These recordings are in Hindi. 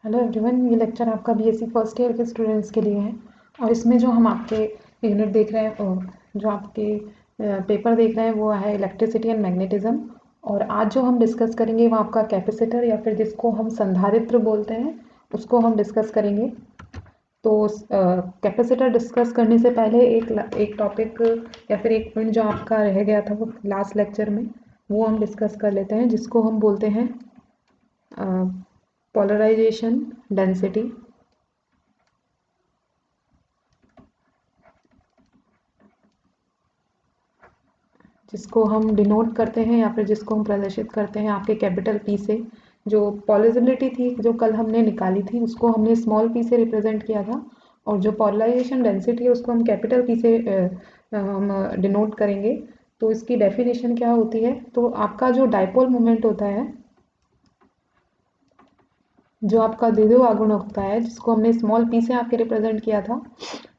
हेलो एवरीवन, ये लेक्चर आपका बीएससी फर्स्ट ईयर के स्टूडेंट्स के लिए है। और इसमें जो हम आपके यूनिट देख रहे हैं और जो आपके पेपर देख रहे हैं वो है इलेक्ट्रिसिटी एंड मैग्नेटिज्म। और आज जो हम डिस्कस करेंगे वो आपका कैपेसिटर या फिर जिसको हम संधारित्र बोलते हैं उसको हम डिस्कस करेंगे। तो कैपेसिटर डिस्कस करने से पहले एक टॉपिक या फिर एक पॉइंट जो आपका रह गया था वो लास्ट लेक्चर में, वो हम डिस्कस कर लेते हैं, जिसको हम बोलते हैं पोलराइजेशन डेंसिटी। जिसको हम डिनोट करते हैं या फिर जिसको हम प्रदर्शित करते हैं आपके कैपिटल पी से। जो पॉलिजिबिलिटी थी जो कल हमने निकाली थी उसको हमने स्मॉल पी से रिप्रेजेंट किया था, और जो पोलराइजेशन डेंसिटी है उसको हम कैपिटल पी से हम डिनोट करेंगे। तो इसकी डेफिनेशन क्या होती है, तो आपका जो डाइपोल मोमेंट होता है, जो आपका द्विध्रुव आघूर्ण होता है जिसको हमने स्मॉल पी से आपके रिप्रेजेंट किया था,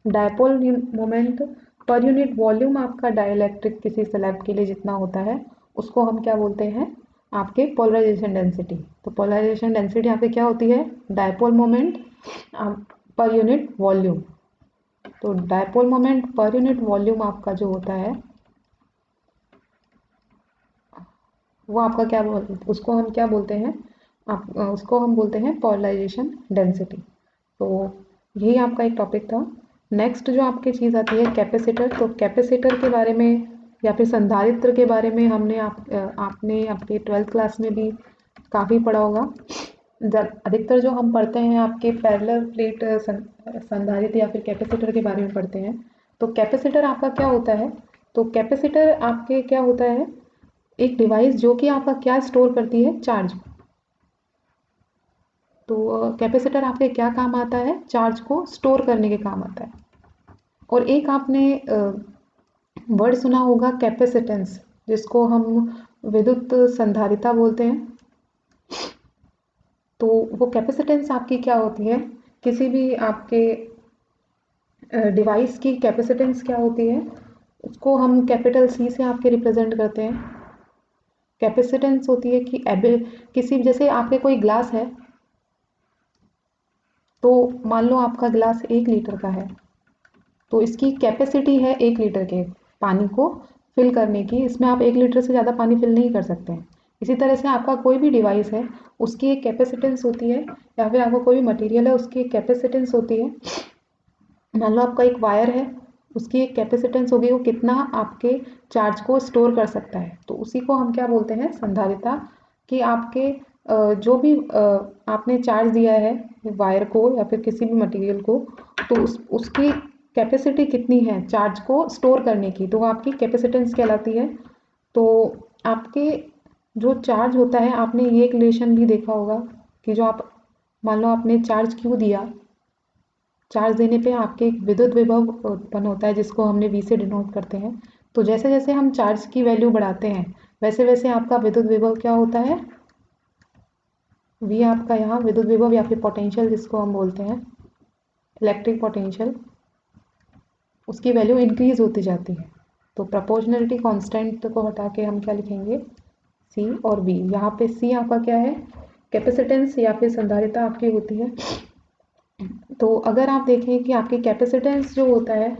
dipole moment per unit volume आपका डाइलेक्ट्रिक किसी स्लैब के लिए जितना होता है उसको हम क्या बोलते हैं, आपके पोलराइजेशन डेंसिटी। तो पोलराइजेशन डेंसिटी आपके क्या होती है, dipole moment per unit volume. तो dipole moment per unit volume आपका जो होता है वो आपका क्या उसको हम क्या बोलते हैं, आप उसको हम बोलते हैं पोलराइजेशन डेंसिटी। तो यही आपका एक टॉपिक था। नेक्स्ट जो आपकी चीज़ आती है कैपेसिटर। तो कैपेसिटर के बारे में या फिर संधारित्र के बारे में हमने आपने आपके 12th क्लास में भी काफ़ी पढ़ा होगा। अधिकतर जो हम पढ़ते हैं आपके पैरेलल प्लेट संधारित्र या फिर कैपेसिटर के बारे में पढ़ते हैं। तो कैपेसिटर आपका क्या होता है, तो कैपेसिटर आपके क्या होता है, एक डिवाइस जो कि आपका क्या स्टोर करती है, चार्ज। तो कैपेसिटर आपके क्या काम आता है, चार्ज को स्टोर करने के काम आता है। और एक आपने वर्ड सुना होगा कैपेसिटेंस, जिसको हम विद्युत संधारिता बोलते हैं। तो वो कैपेसिटेंस आपकी क्या होती है, किसी भी आपके डिवाइस की कैपेसिटेंस क्या होती है उसको हम कैपिटल सी से आपके रिप्रेजेंट करते हैं। कैपेसिटेंस होती है कि किसी, जैसे आपके कोई ग्लास है, तो मान लो आपका ग्लास 1 लीटर का है, तो इसकी कैपेसिटी है 1 लीटर के पानी को फिल करने की। इसमें आप 1 लीटर से ज़्यादा पानी फिल नहीं कर सकते हैं। इसी तरह से आपका कोई भी डिवाइस है उसकी एक कैपेसिटेंस होती है, या फिर आपका कोई भी मटेरियल है उसकी एक कैपेसिटेंस होती है। मान लो आपका एक वायर है, उसकी एक कैपेसिटेंस होगी, वो कितना आपके चार्ज को स्टोर कर सकता है। तो उसी को हम क्या बोलते हैं, संधारिता। कि आपके जो भी आपने चार्ज दिया है वायर को या फिर किसी भी मटेरियल को, तो उसकी कैपेसिटी कितनी है चार्ज को स्टोर करने की, तो वो आपकी कैपेसिटेंस कहलाती है। तो आपके जो चार्ज होता है, आपने ये एक रिलेशन भी देखा होगा कि जो आप मान लो आपने चार्ज क्यों दिया, चार्ज देने पे आपके एक विद्युत विभव उत्पन्न होता है जिसको हमने V से डिनोट करते हैं। तो जैसे जैसे हम चार्ज की वैल्यू बढ़ाते हैं वैसे वैसे आपका विद्युत विभव क्या होता है, V आपका यहाँ विद्युत विभव या फिर पोटेंशियल जिसको हम बोलते हैं, इलेक्ट्रिक पोटेंशियल, उसकी वैल्यू इंक्रीज होती जाती है। तो प्रोपोर्शनलिटी कांस्टेंट को हटा के हम क्या लिखेंगे, C और V। यहाँ पे C आपका क्या है, कैपेसिटेंस या फिर संधारिता आपकी होती है। तो अगर आप देखें कि आपके कैपेसिटेंस जो होता है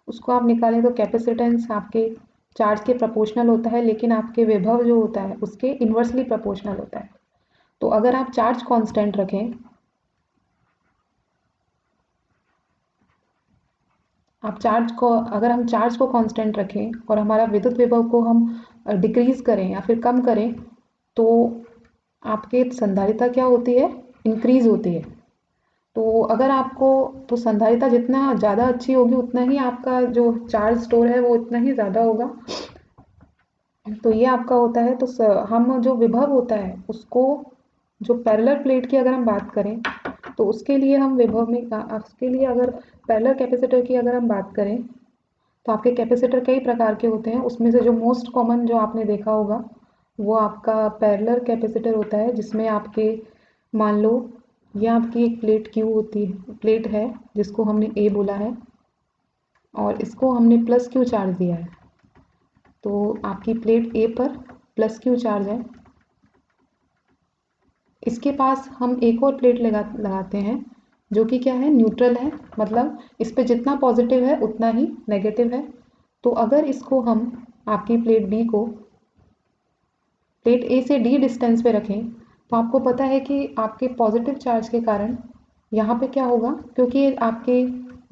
उसको आप निकालें, तो कैपेसिटेंस आपके चार्ज के प्रोपोर्शनल होता है, लेकिन आपके विभव जो होता है उसके इन्वर्सली प्रोपोर्शनल होता है। तो अगर आप चार्ज कांस्टेंट रखें, अगर हम चार्ज को कांस्टेंट रखें और हमारा विद्युत विभव को हम डिक्रीज करें या फिर कम करें, तो आपके संधारिता क्या होती है, इंक्रीज होती है। तो अगर आपको, तो संधारिता जितना ज़्यादा अच्छी होगी उतना ही आपका जो चार्ज स्टोर है वो उतना ही ज़्यादा होगा। तो ये आपका होता है। तो हम जो विभव होता है उसको, जो पैरेलल प्लेट की अगर हम बात करें तो उसके लिए हम विभव में उसके लिए अगर पैरेलल कैपेसिटर की अगर हम बात करें, तो आपके कैपेसिटर कई प्रकार के होते हैं। उसमें से जो मोस्ट कॉमन जो आपने देखा होगा वो आपका पैरेलल कैपेसिटर होता है, जिसमें आपके मान लो ये आपकी एक प्लेट क्यू होती है, प्लेट है जिसको हमने ए बोला है, और इसको हमने प्लस क्यू चार्ज दिया है। तो आपकी प्लेट ए पर प्लस क्यू चार्ज है, इसके पास हम एक और प्लेट लगाते हैं जो कि क्या है, न्यूट्रल है, मतलब इस पे जितना पॉजिटिव है उतना ही नेगेटिव है। तो अगर इसको हम आपकी प्लेट बी को प्लेट ए से डी डिस्टेंस पे रखें तो आपको पता है कि आपके पॉजिटिव चार्ज के कारण यहाँ पे क्या होगा, क्योंकि ये आपके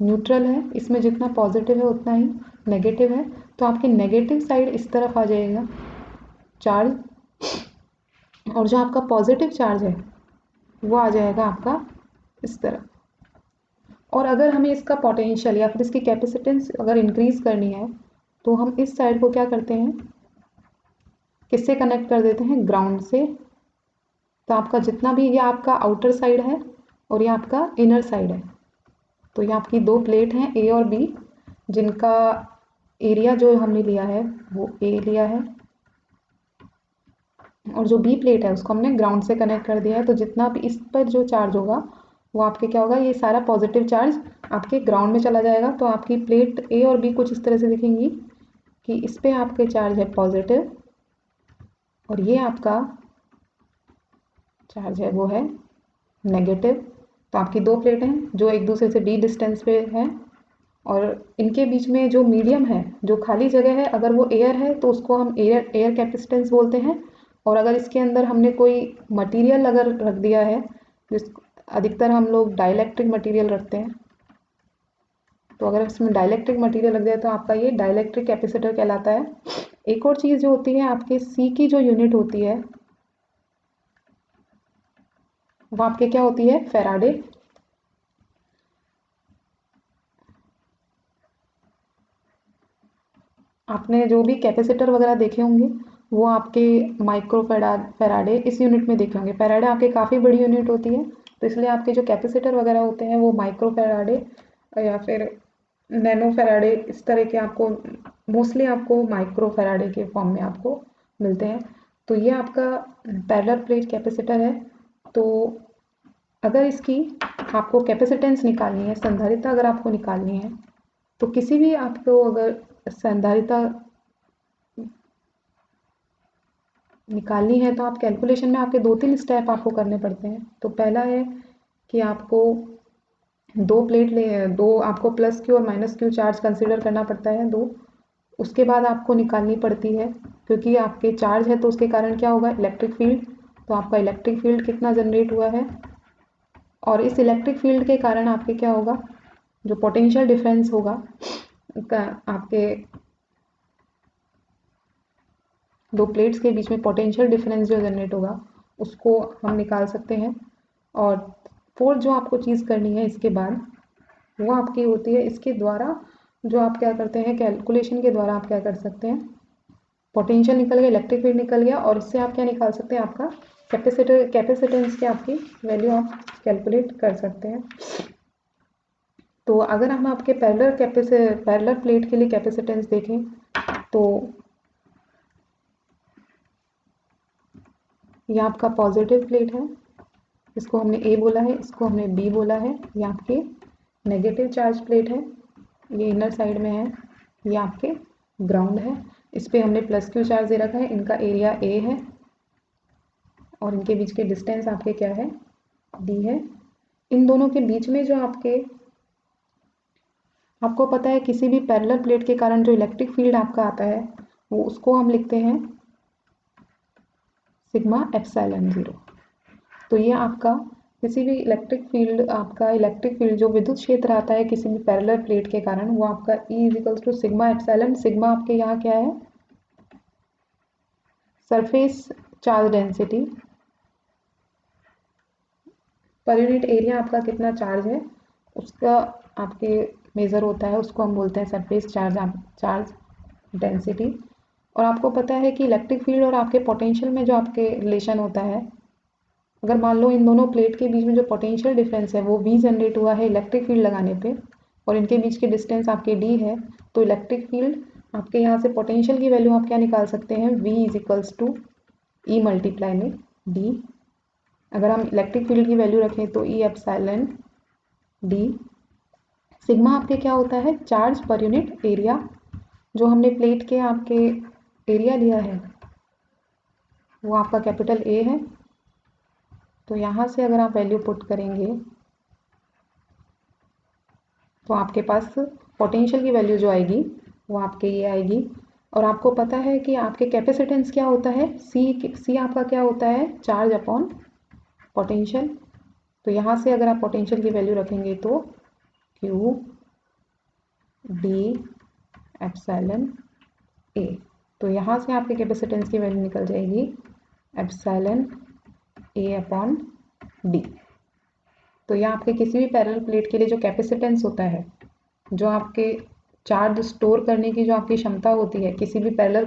न्यूट्रल है, इसमें जितना पॉजिटिव है उतना ही नेगेटिव है, तो आपके नेगेटिव साइड इस तरफ आ जाएगा चार्ज, और जो आपका पॉजिटिव चार्ज है वो आ जाएगा आपका इस तरफ। और अगर हमें इसका पोटेंशियल या फिर इसकी कैपेसिटेंस अगर इंक्रीज़ करनी है तो हम इस साइड को क्या करते हैं, किससे कनेक्ट कर देते हैं, ग्राउंड से। तो आपका जितना भी, ये आपका आउटर साइड है और ये आपका इनर साइड है। तो ये आपकी दो प्लेट हैं ए और बी, जिनका एरिया जो हमने लिया है वो ए लिया है, और जो बी प्लेट है उसको हमने ग्राउंड से कनेक्ट कर दिया है। तो जितना भी इस पर जो चार्ज होगा वो आपके क्या होगा, ये सारा पॉजिटिव चार्ज आपके ग्राउंड में चला जाएगा। तो आपकी प्लेट ए और बी कुछ इस तरह से दिखेंगी कि इस पे आपके चार्ज है पॉजिटिव और ये आपका चार्ज है वो है नेगेटिव। तो आपकी दो प्लेट हैं जो एक दूसरे से डी डिस्टेंस पे हैं, और इनके बीच में जो मीडियम है, जो खाली जगह है, अगर वो एयर है तो उसको हम एयर कैपेसिटेंस बोलते हैं। और अगर इसके अंदर हमने कोई मटेरियल अगर रख दिया है, जिस अधिकतर हम लोग डाइलेक्ट्रिक मटेरियल रखते हैं, तो अगर इसमें डाइलेक्ट्रिक मटेरियल लग जाए तो आपका ये डाइलेक्ट्रिक कैपेसिटर कहलाता है। एक और चीज़ जो होती है, आपके सी की जो यूनिट होती है वो आपके क्या होती है, फैराडे। आपने जो भी कैपेसिटर वगैरह देखे होंगे वो आपके माइक्रो फैराडे इस यूनिट में देखे होंगे। फैराडे आपके काफ़ी बड़ी यूनिट होती है, तो इसलिए आपके जो कैपेसिटर वगैरह होते हैं वो माइक्रो फैराडे या फिर नैनो फैराडे इस तरह के आपको, मोस्टली आपको माइक्रो फैराडे के फॉर्म में आपको मिलते हैं। तो ये आपका पैरेलल प्लेट कैपेसिटर है। तो अगर इसकी आपको कैपेसिटेंस निकालनी है, संधारिता अगर आपको निकालनी है, तो किसी भी आपको अगर संधारिता निकालनी है तो आप कैलकुलेशन में आपके 2-3 स्टेप आपको करने पड़ते हैं। तो पहला है कि आपको दो आपको प्लस क्यू और माइनस क्यू चार्ज कंसीडर करना पड़ता है, दो। उसके बाद आपको निकालनी पड़ती है, क्योंकि आपके चार्ज है तो उसके कारण क्या होगा, इलेक्ट्रिक फील्ड। तो आपका इलेक्ट्रिक फील्ड कितना जनरेट हुआ है, और इस इलेक्ट्रिक फील्ड के कारण आपके क्या होगा, जो पोटेंशियल डिफरेंस होगा आपके दो प्लेट्स के बीच में पोटेंशियल डिफरेंस जो जनरेट होगा उसको हम निकाल सकते हैं। और फोर्थ जो आपको चीज़ करनी है इसके बाद, वो आपकी होती है इसके द्वारा, जो आप क्या करते हैं, कैलकुलेशन के द्वारा आप क्या कर सकते हैं, पोटेंशियल निकल गया, इलेक्ट्रिक फील्ड निकल गया, और इससे आप क्या निकाल सकते हैं, आपका कैपेसिटेंस की आपकी वैल्यू आप कैलकुलेट कर सकते हैं। तो अगर हम आपके पैरेलल प्लेट के लिए कैपेसिटेंस देखें तो ये आपका पॉजिटिव प्लेट है, इसको हमने ए बोला है, इसको हमने बी बोला है। ये आपके नेगेटिव चार्ज प्लेट है, ये इनर साइड में है, ये आपके ग्राउंड है। इस पे हमने प्लस क्यू चार्ज दे रखा है, इनका एरिया ए है और इनके बीच के डिस्टेंस आपके क्या है, डी है। इन दोनों के बीच में जो आपको पता है किसी भी पैरेलल प्लेट के कारण जो इलेक्ट्रिक फील्ड आपका आता है वो उसको हम लिखते हैं सिग्मा एप्सिलॉन ज़ीरो। तो ये आपका किसी भी इलेक्ट्रिक फील्ड जो विद्युत क्षेत्र आता है किसी भी पैरेलल प्लेट के कारण, वो आपका E is equals to sigma epsilon. Sigma आपके यहाँ क्या है, surface charge density, per unit area आपका कितना चार्ज है उसका आपके मेज़र होता है, उसको हम बोलते हैं सरफेस चार्ज डेंसिटी। और आपको पता है कि इलेक्ट्रिक फील्ड और आपके पोटेंशियल में जो आपके रिलेशन होता है, अगर मान लो इन दोनों प्लेट के बीच में जो पोटेंशियल डिफरेंस है वो V जनरेट हुआ है इलेक्ट्रिक फील्ड लगाने पे, और इनके बीच के डिस्टेंस आपके D है, तो इलेक्ट्रिक फील्ड आपके यहाँ से पोटेंशियल की वैल्यू आप क्या निकाल सकते हैं, V is equals to E multiply में D। अगर हम इलेक्ट्रिक फील्ड की वैल्यू रखें तो E एप्सिलॉन D। सिग्मा आपके क्या होता है, चार्ज पर यूनिट एरिया। जो हमने प्लेट के आपके एरिया लिया है वो आपका कैपिटल A है, तो यहाँ से अगर आप वैल्यू पुट करेंगे तो आपके पास पोटेंशियल की वैल्यू जो आएगी वो आपके ये आएगी। और आपको पता है कि आपके कैपेसिटेंस क्या होता है, सी आपका क्या होता है, चार्ज अपॉन पोटेंशियल। तो यहाँ से अगर आप पोटेंशियल की वैल्यू रखेंगे तो क्यू डी एप्सिलॉन ए। तो यहाँ से आपके कैपेसिटेंस की वैल्यू निकल जाएगी एप्सिलॉन ए अपॉन डी। तो यह आपके किसी भी पैरेलल प्लेट के लिए जो कैपेसिटेंस होता है, जो आपके चार्ज स्टोर करने की जो आपकी क्षमता होती है किसी भी पैरेलल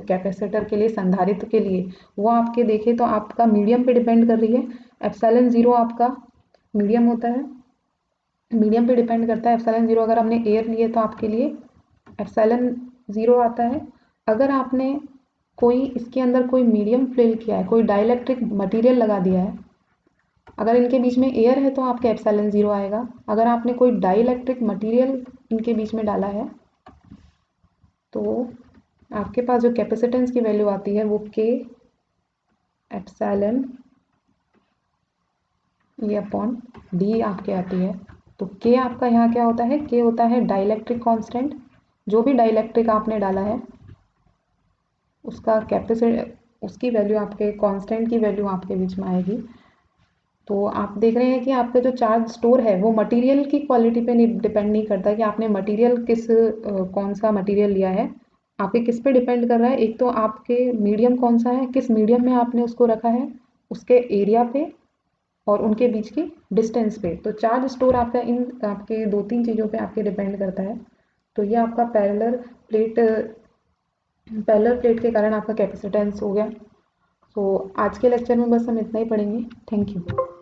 कैपेसिटर के लिए, संधारित्र के लिए, वो आपके देखें तो आपका मीडियम पे डिपेंड कर रही है। एप्सिलॉन ज़ीरो आपका मीडियम होता है, मीडियम पे डिपेंड करता है। एप्सिलॉन ज़ीरो अगर हमने एयर लिए तो आपके लिए एप्सिलॉन ज़ीरो आता है। अगर आपने कोई इसके अंदर कोई मीडियम फिल किया है, कोई डाइलेक्ट्रिक मटेरियल लगा दिया है, अगर इनके बीच में एयर है तो आपका एप्सिलॉन ज़ीरो आएगा। अगर आपने कोई डाइलेक्ट्रिक मटेरियल इनके बीच में डाला है तो आपके पास जो कैपेसिटेंस की वैल्यू आती है वो के एप्सिलॉन ये अपॉन डी आपके आती है। तो के आपका यहाँ क्या होता है, के होता है डाइलेक्ट्रिक कांस्टेंट। जो भी डाइलेक्ट्रिक आपने डाला है उसका उसकी वैल्यू आपके कांस्टेंट की वैल्यू आपके बीच में आएगी। तो आप देख रहे हैं कि आपका जो चार्ज स्टोर है वो मटेरियल की क्वालिटी पे नहीं डिपेंड नहीं करता कि आपने मटेरियल कौन सा मटेरियल लिया है। आपके किस पे डिपेंड कर रहा है, एक तो आपके मीडियम कौन सा है, किस मीडियम में आपने उसको रखा है, उसके एरिया पे और उनके बीच की डिस्टेंस पे। तो चार्ज स्टोर आपका इन आपके दो तीन चीज़ों पे आपके डिपेंड करता है। तो ये आपका पैरेलल प्लेट के कारण आपका कैपेसिटेंस हो गया। तो आज के लेक्चर में बस हम इतना ही पढ़ेंगे। Thank you.